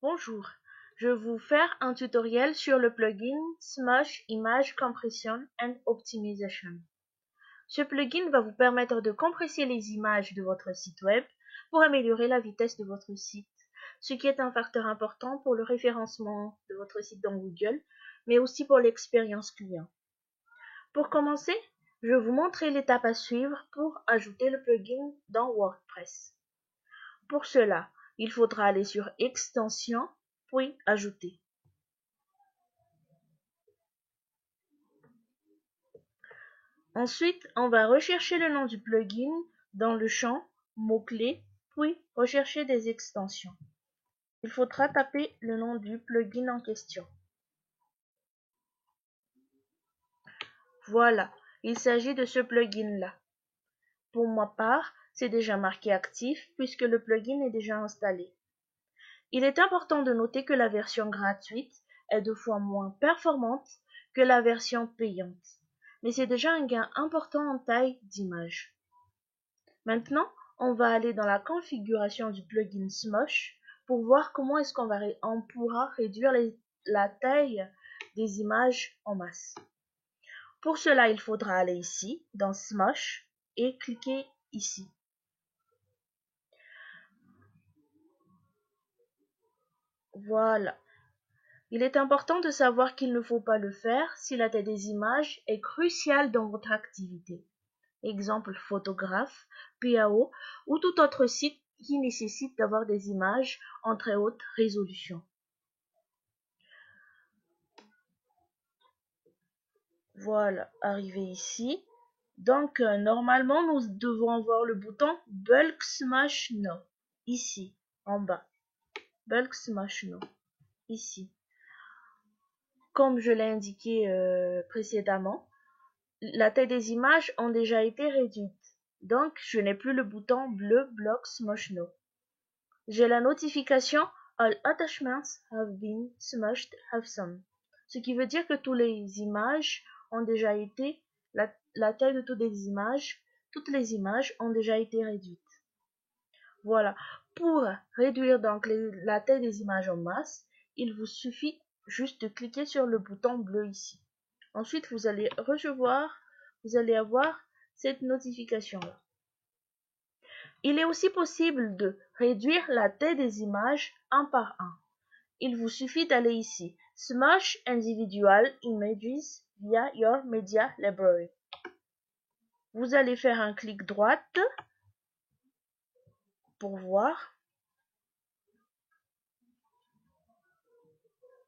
Bonjour, je vais vous faire un tutoriel sur le plugin Smush Image Compression and Optimization. Ce plugin va vous permettre de compresser les images de votre site web pour améliorer la vitesse de votre site, ce qui est un facteur important pour le référencement de votre site dans Google, mais aussi pour l'expérience client. Pour commencer, je vais vous montrer l'étape à suivre pour ajouter le plugin dans WordPress. Pour cela, il faudra aller sur Extensions, puis Ajouter. Ensuite, on va rechercher le nom du plugin dans le champ mots-clés, puis rechercher des extensions. Il faudra taper le nom du plugin en question. Voilà, il s'agit de ce plugin-là. Pour ma part, c'est déjà marqué actif puisque le plugin est déjà installé. Il est important de noter que la version gratuite est 2 fois moins performante que la version payante, mais c'est déjà un gain important en taille d'image. Maintenant, on va aller dans la configuration du plugin Smush pour voir comment est-ce qu'on pourra réduire la taille des images en masse. Pour cela, il faudra aller ici, dans Smush, et cliquer ici. Voilà. Il est important de savoir qu'il ne faut pas le faire si la taille des images est cruciale dans votre activité. Exemple photographe, PAO ou tout autre site qui nécessite d'avoir des images en très haute résolution. Voilà, arrivé ici. Donc, normalement, nous devons voir le bouton Bulk Smash No, ici, en bas. Bulk Smash No, ici. Comme je l'ai indiqué précédemment, la taille des images ont déjà été réduite. Donc, je n'ai plus le bouton bleu Block Smash No. J'ai la notification All attachments have been smushed have some, ce qui veut dire que toutes les images ont déjà été, la taille de toutes les images ont déjà été réduites. Voilà. Pour réduire donc la taille des images en masse, il vous suffit juste de cliquer sur le bouton bleu ici. Ensuite, vous allez avoir cette notification-là. Il est aussi possible de réduire la taille des images un par un. Il vous suffit d'aller ici, Smush Individual Images via Your Media Library. Vous allez faire un clic droite pour voir,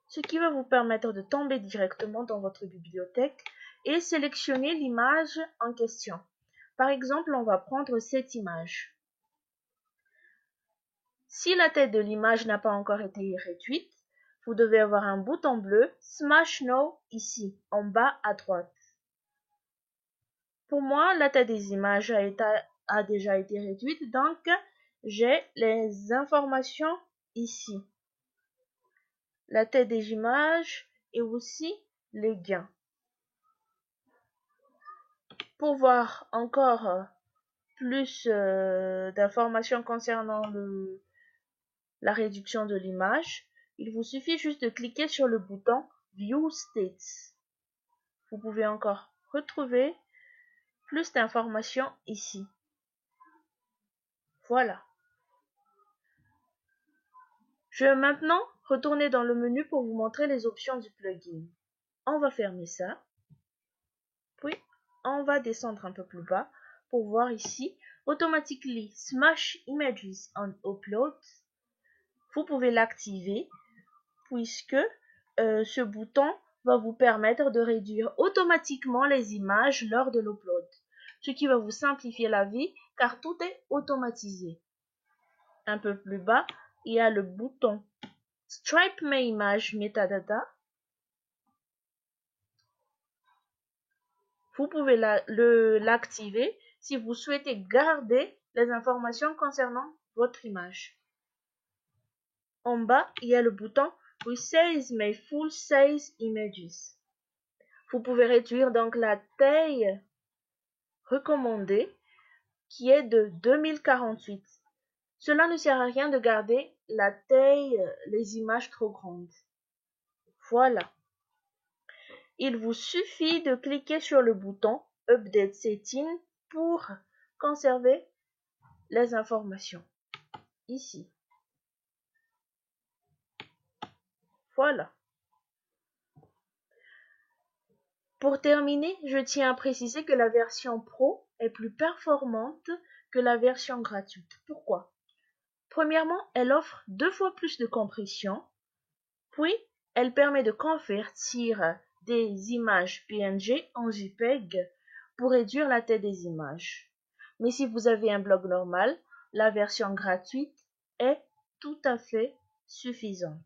ce qui va vous permettre de tomber directement dans votre bibliothèque et sélectionner l'image en question. Par exemple, on va prendre cette image. Si la taille de l'image n'a pas encore été réduite, vous devez avoir un bouton bleu Smash No ici, en bas à droite. Pour moi, la taille des images a déjà été réduite, donc j'ai les informations ici. La taille des images et aussi les gains. Pour voir encore plus d'informations concernant la réduction de l'image, il vous suffit juste de cliquer sur le bouton View States. Vous pouvez encore retrouver plus d'informations ici. Voilà. Je vais maintenant retourner dans le menu pour vous montrer les options du plugin. On va fermer ça. Puis, on va descendre un peu plus bas pour voir ici Automatically Smush Images on Upload. Vous pouvez l'activer puisque ce bouton va vous permettre de réduire automatiquement les images lors de l'upload, ce qui va vous simplifier la vie car tout est automatisé. Un peu plus bas, il y a le bouton Stripe My Image Metadata. Vous pouvez l'activer si vous souhaitez garder les informations concernant votre image. En bas, il y a le bouton Resize My Full Size Images. Vous pouvez réduire donc la taille recommandée qui est de 2048. Cela ne sert à rien de garder la taille, les images trop grandes. Voilà. Il vous suffit de cliquer sur le bouton Update Settings pour conserver les informations. Ici. Voilà. Pour terminer, je tiens à préciser que la version Pro est plus performante que la version gratuite. Pourquoi? Premièrement, elle offre 2 fois plus de compression, puis elle permet de convertir des images PNG en JPEG pour réduire la taille des images. Mais si vous avez un blog normal, la version gratuite est tout à fait suffisante.